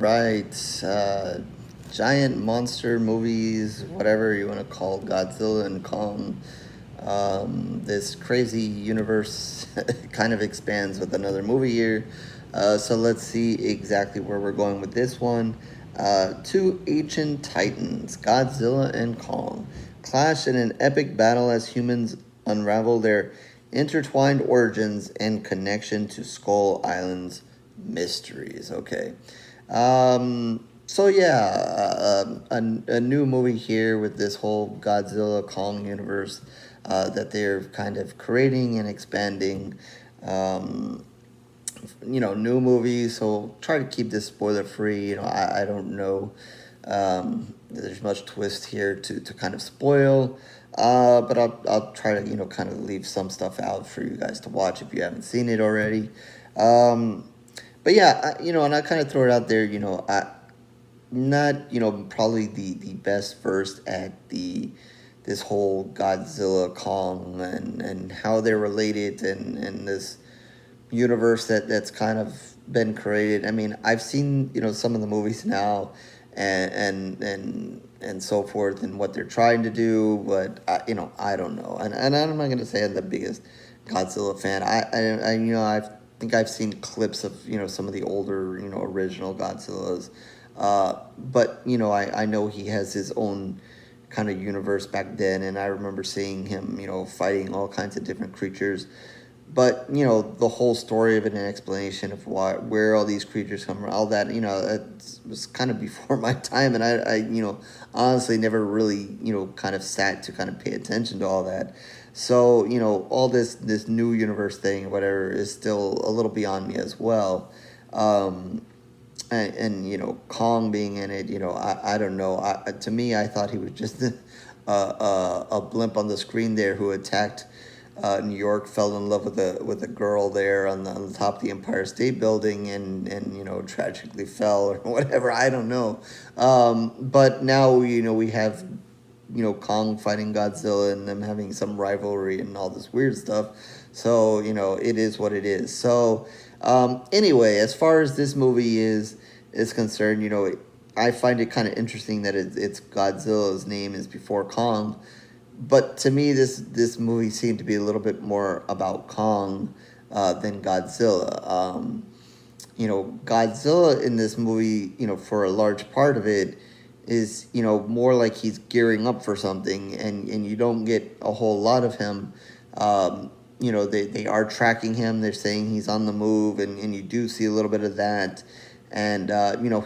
right. Giant monster movies, whatever you want to call Godzilla and Kong. This crazy universe kind of expands with another movie here. So let's see exactly where we're going with this one. Two ancient titans, Godzilla and Kong, clash in an epic battle as humans unravel their intertwined origins and connection to Skull Island's mysteries. Okay. So yeah, a new movie here with this whole Godzilla Kong universe that they're kind of creating and expanding. Um, New movies. So try to keep this spoiler free. I don't know. There's much twist here to kind of spoil. But I'll try to kind of leave some stuff out for you guys to watch if you haven't seen it already. Um, but yeah, and I kind of throw it out there. Not probably the best versed at this whole Godzilla Kong and how they're related and this universe that's kind of been created. I mean, I've seen some of the movies now, and so forth, and what they're trying to do, but I don't know, and I'm not gonna say I'm the biggest Godzilla fan. I think I've seen clips of some of the older original Godzillas, but I know he has his own kind of universe back then, and I remember seeing him fighting all kinds of different creatures. But the whole story of it and explanation of where all these creatures come from, all that it was kind of before my time, and I honestly never really kind of sat to kind of pay attention to all that. So all this new universe thing or whatever is still a little beyond me as well. And Kong being in it, I don't know. To me, I thought he was just a blimp on the screen there who attacked New York, fell in love with a girl there on the top of the Empire State Building, and tragically fell or whatever. I don't know. But now we have Kong fighting Godzilla and them having some rivalry and all this weird stuff. So it is what it is. So anyway, as far as this movie is concerned, I find it kind of interesting that it's Godzilla's name is before Kong, but to me, this movie seemed to be a little bit more about Kong than Godzilla. Godzilla in this movie, for a large part of it, is more like he's gearing up for something, and you don't get a whole lot of him. They are tracking him. They're saying he's on the move, and you do see a little bit of that. And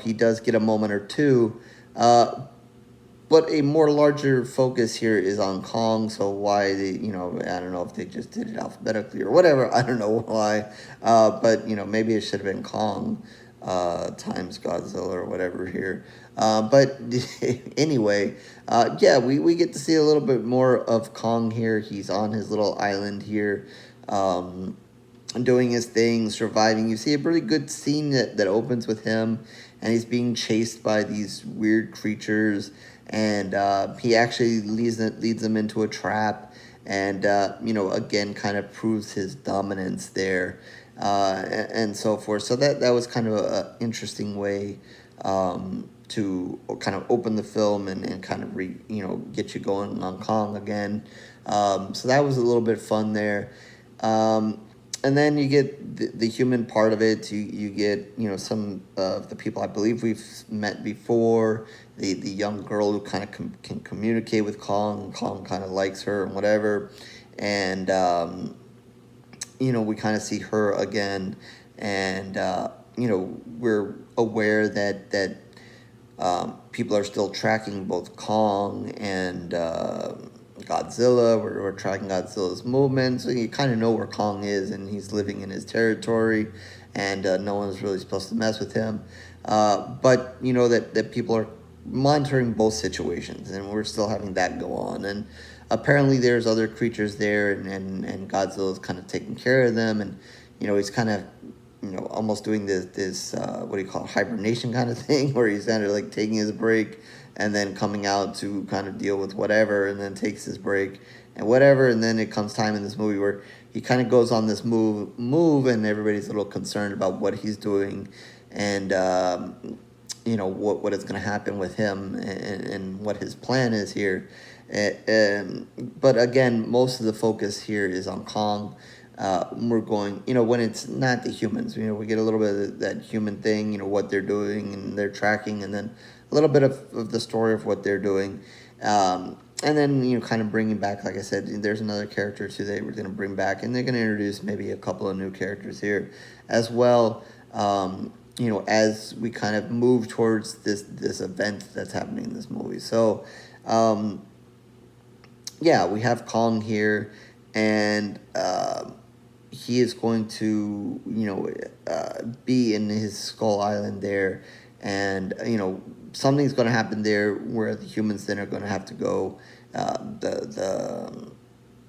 he does get a moment or two. But a more larger focus here is on Kong, so why they, I don't know if they just did it alphabetically or whatever, I don't know why, but, maybe it should have been Kong times Godzilla or whatever here, but anyway, yeah, we get to see a little bit more of Kong here. He's on his little island here, doing his thing, surviving. You see a really good scene that opens with him, and he's being chased by these weird creatures, and he actually leads them into a trap, and again kind of proves his dominance there, and so forth. So that was kind of an interesting way to kind of open the film and kind of get you going on Kong again. So that was a little bit fun there. And then you get the human part of it. You get some of the people I believe we've met before. The young girl who kind of can communicate with Kong. Kong kind of likes her and whatever. And we kind of see her again, and we're aware that people are still tracking both Kong and Godzilla. We're tracking Godzilla's movements, so you kind of know where Kong is, and he's living in his territory, and no one's really supposed to mess with him. But that people are monitoring both situations, and we're still having that go on. And apparently, there's other creatures there, and Godzilla's kind of taking care of them, and he's kind of almost doing this what do you call it, hibernation kind of thing, where he's kind of like taking his break and then coming out to kind of deal with whatever, and then takes his break and whatever, and then it comes time in this movie where he kind of goes on this move, and everybody's a little concerned about what he's doing, and what is going to happen with him, and what his plan is here. But again, most of the focus here is on Kong. We're going, when it's not the humans, we get a little bit of that human thing, what they're doing and they're tracking, and then a little bit of the story of what they're doing. And then, kind of bringing back, like I said, there's another character too they were going to bring back, and they're going to introduce maybe a couple of new characters here as well. As we kind of move towards this event that's happening in this movie. So, yeah, we have Kong here, and he is going to, be in his Skull Island there, and something's going to happen there where the humans then are going to have to go. The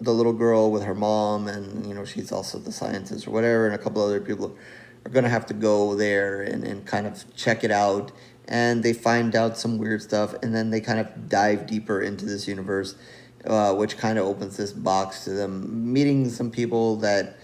little girl with her mom, and she's also the scientist or whatever, and a couple other people are going to have to go there and kind of check it out. And they find out some weird stuff, and then they kind of dive deeper into this universe, which kind of opens this box to them meeting some people that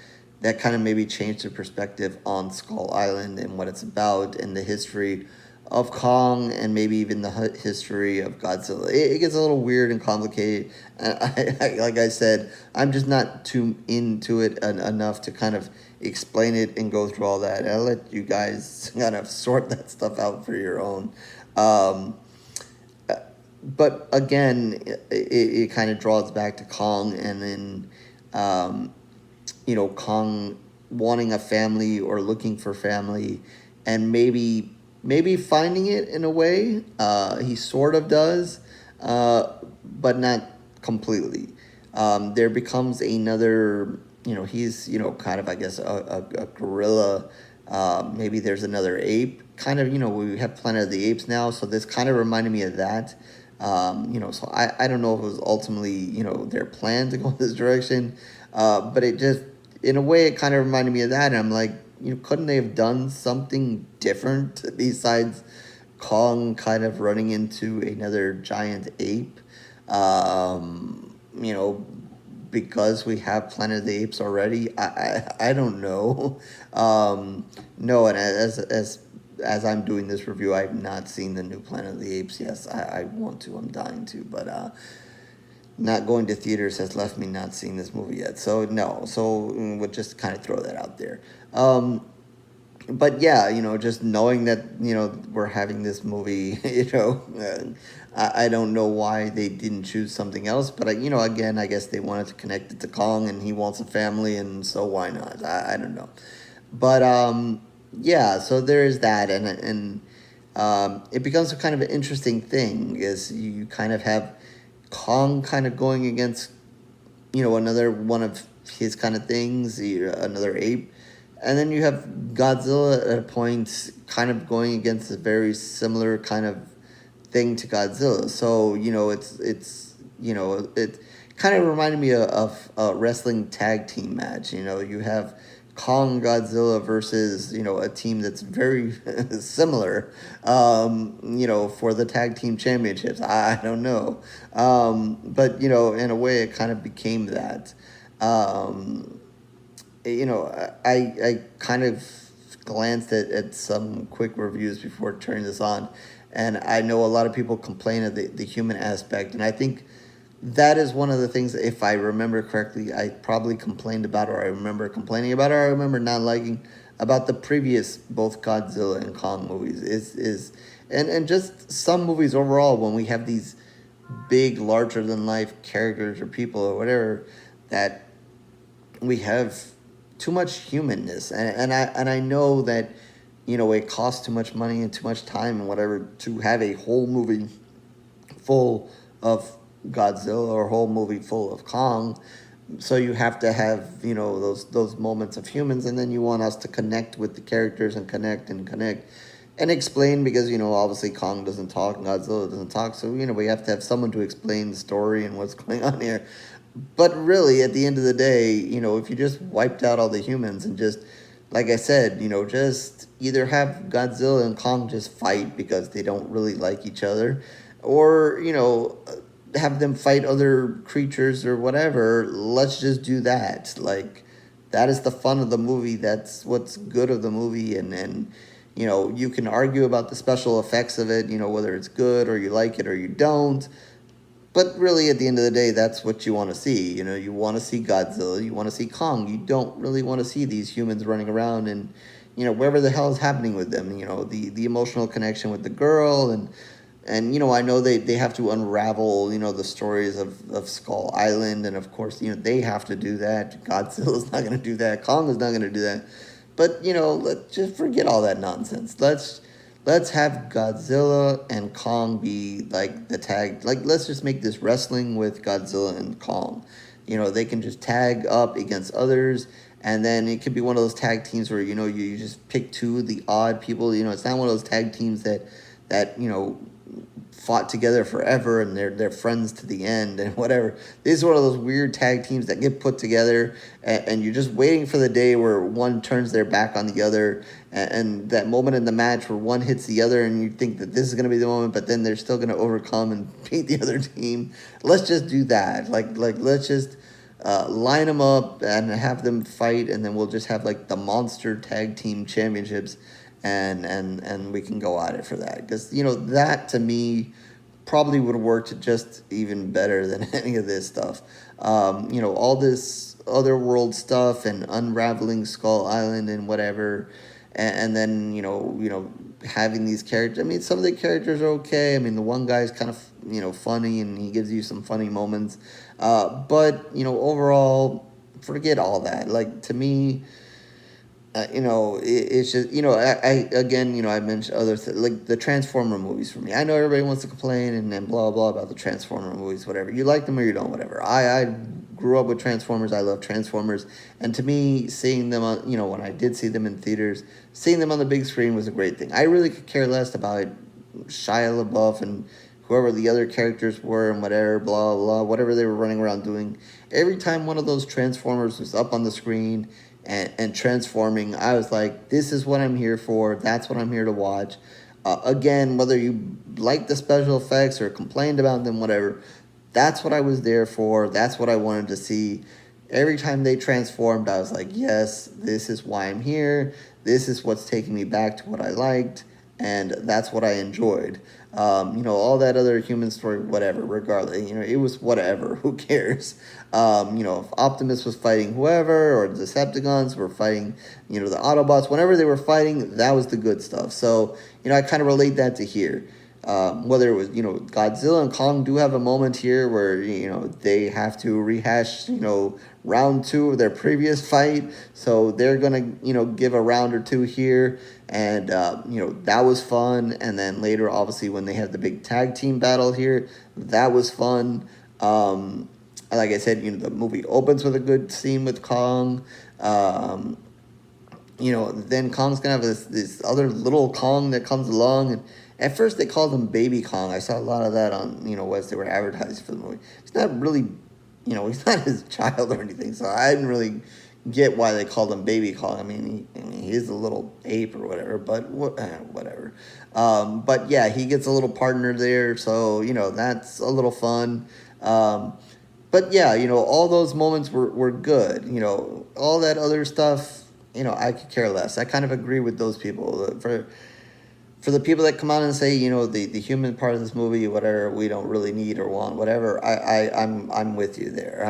kind of maybe change their perspective on Skull Island and what it's about, and the history of Kong, and maybe even the history of Godzilla. It gets a little weird and complicated. Like I said, I'm just not too into it enough to kind of explain it and go through all that. I'll let you guys kind of sort that stuff out for your own. But again, it kind of draws back to Kong, and then, Kong wanting a family or looking for family, and maybe finding it in a way. He sort of does, but not completely. There becomes another, he's, kind of, I guess, a gorilla. Maybe there's another ape. Kind of, we have Planet of the Apes now, so this kind of reminded me of that. So I don't know if it was ultimately, their plan to go in this direction, but it just, in a way, it kind of reminded me of that, and I'm like, couldn't they have done something different besides Kong kind of running into another giant ape? Because we have Planet of the Apes already. I don't know. No, and as I'm doing this review, I've not seen the new Planet of the Apes. Yes, I want to. I'm dying to, but not going to theaters has left me not seeing this movie yet. So no. So we'll just kind of throw that out there. But yeah, just knowing that, we're having this movie, I don't know why they didn't choose something else, but again, I guess they wanted to connect it to Kong, and he wants a family, and so why not? I don't know. But, yeah, so there is that, and it becomes a kind of an interesting thing, is you kind of have Kong kind of going against, another one of his kind of things, another ape. And then you have Godzilla at a point kind of going against a very similar kind of thing to Godzilla. So, it kind of reminded me of a wrestling tag team match. You have Kong Godzilla versus, a team that's very similar, for the tag team championships. I don't know. But, in a way, it kind of became that. I kind of glanced at some quick reviews before turning this on, and I know a lot of people complain of the human aspect, and I think that is one of the things, if I remember correctly, I probably complained about, or I remember complaining about, or I remember not liking about the previous both Godzilla and Kong movies, and just some movies overall, when we have these big, larger than life characters or people or whatever, that we have too much humanness, and I know that it costs too much money and too much time and whatever to have a whole movie full of Godzilla or a whole movie full of Kong, so you have to have those moments of humans, and then you want us to connect with the characters and connect and explain, because obviously Kong doesn't talk, Godzilla doesn't talk, so we have to have someone to explain the story and what's going on here. But really, at the end of the day, if you just wiped out all the humans and just, like I said, just either have Godzilla and Kong just fight because they don't really like each other, or, have them fight other creatures or whatever, let's just do that. Like, that is the fun of the movie. That's what's good of the movie. And You can argue about the special effects of it, whether it's good or you like it or you don't. But really, at the end of the day, that's what you want to see. You want to see Godzilla, you want to see Kong. You don't really want to see these humans running around and, wherever the hell is happening with them. The emotional connection with the girl, and I know they have to unravel, the stories of Skull Island, and of course, they have to do that. Godzilla's not going to do that. Kong is not going to do that. But let's just forget all that nonsense. Let's have Godzilla and Kong be like the tag. Like, let's just make this wrestling with Godzilla and Kong. They can just tag up against others, and then it could be one of those tag teams where you just pick two of the odd people. It's not one of those tag teams that fought together forever and they're friends to the end and whatever. These are one of those weird tag teams that get put together, and you're just waiting for the day where one turns their back on the other, and that moment in the match where one hits the other and you think that this is going to be the moment, but then they're still going to overcome and beat the other team. Let's just do that. Like let's just line them up and have them fight, and then we'll just have like the monster tag team championships, and we can go at it for that, because that to me probably would have worked just even better than any of this stuff. All this other world stuff and unraveling Skull Island and whatever, and then having these characters. I mean, some of the characters are okay. I mean, the one guy's kind of funny, and he gives you some funny moments, but overall, forget all that. Like, to me, it's just, I again, I mentioned other like the Transformer movies for me. I know everybody wants to complain and blah blah about the Transformer movies, whatever. You like them or you don't, whatever. I grew up with Transformers. I love Transformers, and to me, seeing them on, when I did see them in theaters, seeing them on the big screen was a great thing. I really could care less about Shia LaBeouf and whoever the other characters were and whatever, blah blah, whatever they were running around doing. Every time one of those Transformers was up on the screen and transforming, I was like, this is what I'm here for. That's what I'm here to watch. Again, whether you like the special effects or complained about them, whatever, that's what I was there for. That's what I wanted to see. Every time they transformed, I was like, yes, this is why I'm here. This is what's taking me back to what I liked, and that's what I enjoyed. All that other human story, whatever, regardless, it was whatever, who cares? If Optimus was fighting whoever, or the Decepticons were fighting, the Autobots, whenever they were fighting, that was the good stuff. So, I kind of relate that to here. Whether it was, Godzilla and Kong do have a moment here where, they have to rehash, round two of their previous fight. So they're going to, give a round or two here. And, that was fun. And then later, obviously, when they had the big tag team battle here, that was fun. Like I said, the movie opens with a good scene with Kong. Then Kong's going to have this other little Kong that comes along. And at first, they called him Baby Kong. I saw a lot of that on, as they were advertising for the movie. It's not really, he's not his child or anything. So I didn't really get why they called him Baby Kong. I mean, he's a little ape or whatever, but whatever. But yeah, he gets a little partner there. So, that's a little fun. But yeah, all those moments were good. All that other stuff, I could care less. I kind of agree with those people. For the people that come out and say, the human part of this movie, whatever, we don't really need or want, whatever, I'm with you there.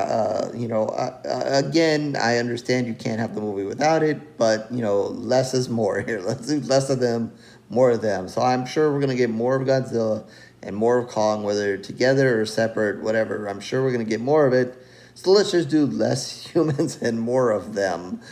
Again, I understand you can't have the movie without it, but, less is more here. Let's do less of them, more of them. So I'm sure we're going to get more of Godzilla and more of Kong, whether together or separate, whatever. I'm sure we're going to get more of it. So let's just do less humans and more of them.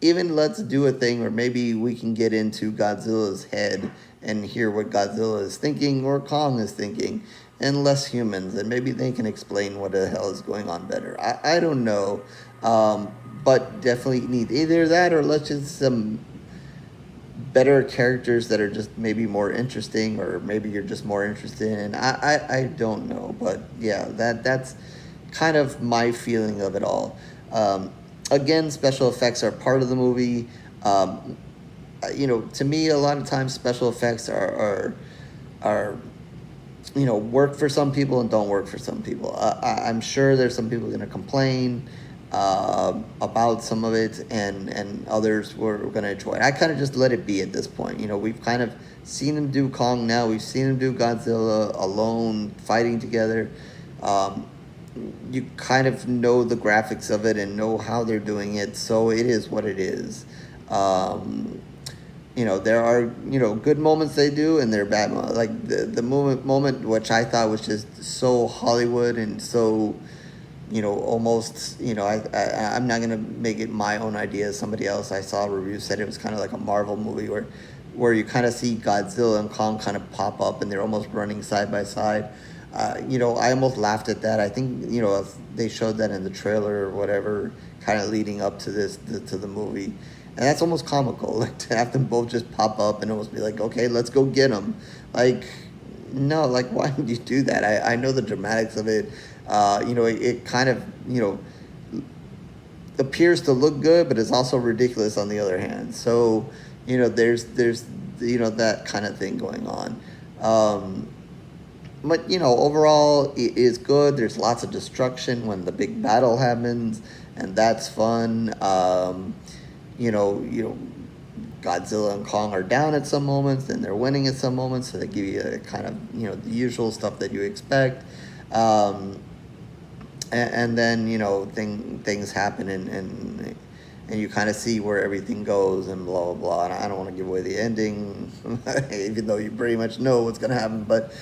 Even let's do a thing where maybe we can get into Godzilla's head and hear what Godzilla is thinking or Kong is thinking, and less humans, and maybe they can explain what the hell is going on better. I don't know, but definitely need either that, or let's just some better characters that are just maybe more interesting, or maybe you're just more interested in. I don't know, but yeah, that's kind of my feeling of it all. Again, special effects are part of the movie. To me, a lot of times special effects are work for some people and don't work for some people. I'm sure there's some people going to complain. about some of it, and others were going to enjoy it. I kind of just let it be at this point. We've kind of seen him do Kong now. We've seen him do Godzilla alone, fighting together. Um, you kind of know the graphics of it and know how they're doing it, so it is what it is. Um, there are good moments they do, and there are bad moments. Like the moment which I thought was just so Hollywood and so almost, I'm not gonna make it my own idea. Somebody else I saw a review said it was kind of like a Marvel movie where you kind of see Godzilla and Kong kind of pop up and they're almost running side by side. I almost laughed at that. I think they showed that in the trailer or whatever, kind of leading up to to the movie, and that's almost comical. Like to have them both just pop up and almost be like, okay, let's go get them. Like, no, like why would you do that? I know the dramatics of it. It kind of appears to look good, but it's also ridiculous on the other hand. So, there's that kind of thing going on. But overall, it is good. There's lots of destruction when the big battle happens, and that's fun. Godzilla and Kong are down at some moments, and they're winning at some moments, so they give you a kind of the usual stuff that you expect. And then things happen, and you kind of see where everything goes and blah blah blah. And I don't want to give away the ending, even though you pretty much know what's gonna happen. But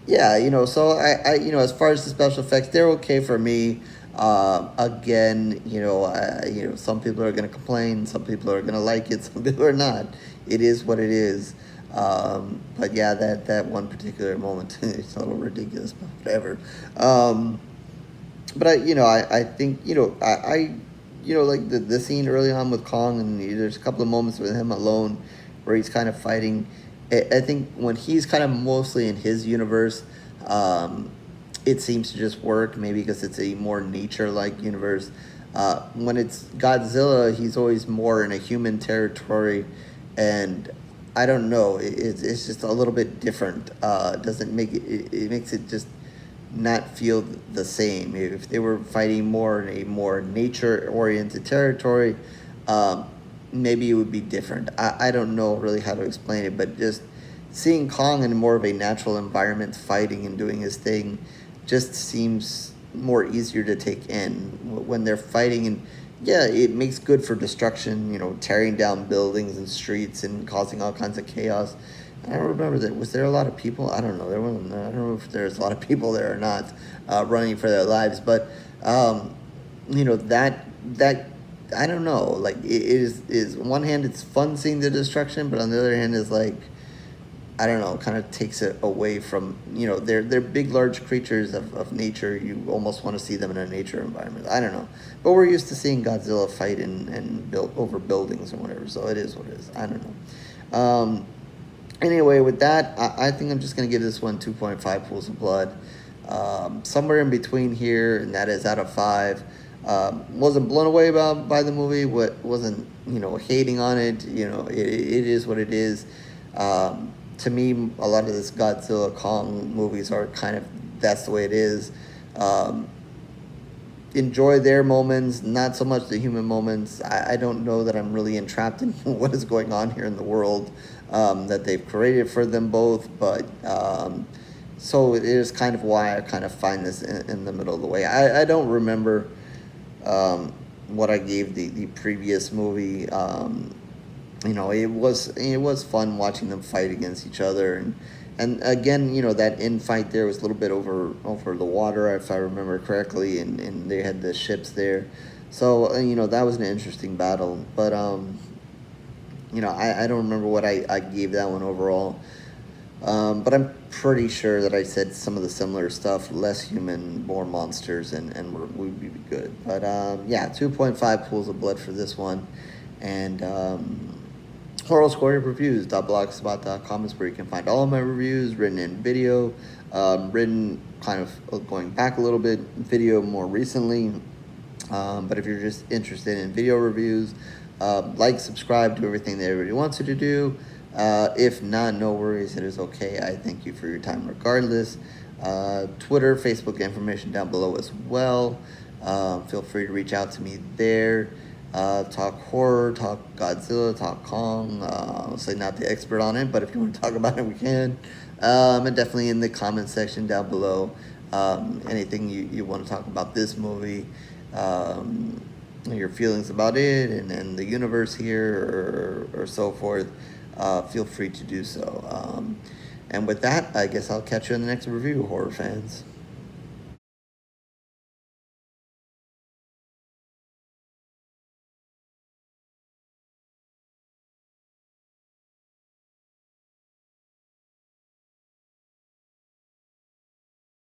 yeah, so as far as the special effects, they're okay for me. Again, some people are gonna complain, some people are gonna like it, some people are not. It is what it is. But yeah, that one particular moment, it's a little ridiculous, but whatever. But I think, like the scene early on with Kong, and there's a couple of moments with him alone where he's kind of fighting. I think when he's kind of mostly in his universe, it seems to just work, maybe because it's a more nature-like universe. When it's Godzilla, he's always more in a human territory, and I don't know, it's just a little bit different. Doesn't make it makes it just not feel the same. If they were fighting more in a more nature-oriented territory, maybe it would be different. I don't know really how to explain it, but just seeing Kong in more of a natural environment fighting and doing his thing just seems more easier to take in when they're fighting. And yeah, it makes good for destruction, tearing down buildings and streets and causing all kinds of chaos. I don't remember that. Was there a lot of people? I don't know. There wasn't. I don't know if there's a lot of people there or not, running for their lives. But that I don't know. Like it is on one hand it's fun seeing the destruction, but on the other hand is like, I don't know, kind of takes it away from, they're big, large creatures of nature. You almost want to see them in a nature environment. I don't know. But we're used to seeing Godzilla fight and build over buildings and whatever. So it is what it is. I don't know. Anyway, with that, I think I'm just going to give this one 2.5 pools of blood. Somewhere in between here, and that is out of 5. Wasn't blown away by the movie. Wasn't, hating on it. It is what it is. To me, a lot of this Godzilla Kong movies are kind of, that's the way it is. Enjoy their moments, not so much the human moments. I don't know that I'm really entrapped in what is going on here in the world that they've created for them both. But so it is kind of why I kind of find this in the middle of the way. I don't remember what I gave the previous movie. It was fun watching them fight against each other, and again, that infight there was a little bit over the water, if I remember correctly, and they had the ships there, so that was an interesting battle. But I don't remember what I gave that one overall. But I'm pretty sure that I said some of the similar stuff, less human, more monsters, and we'd be good. But yeah, 2.5 pools of blood for this one, and Horror Square Reviews.blogspot.com is where you can find all of my reviews, written in video, written kind of going back a little bit, video more recently. But if you're just interested in video reviews, like, subscribe, do everything that everybody wants you to do. If not, no worries, it is okay. I thank you for your time regardless. Twitter, Facebook information down below as well. Feel free to reach out to me there. Talk horror, talk Godzilla, talk Kong. Obviously not the expert on it, but if you want to talk about it, we can. And definitely in the comment section down below, anything you want to talk about this movie, your feelings about it, and the universe here, or so forth, feel free to do so. And with that, I guess I'll catch you in the next review, horror fans.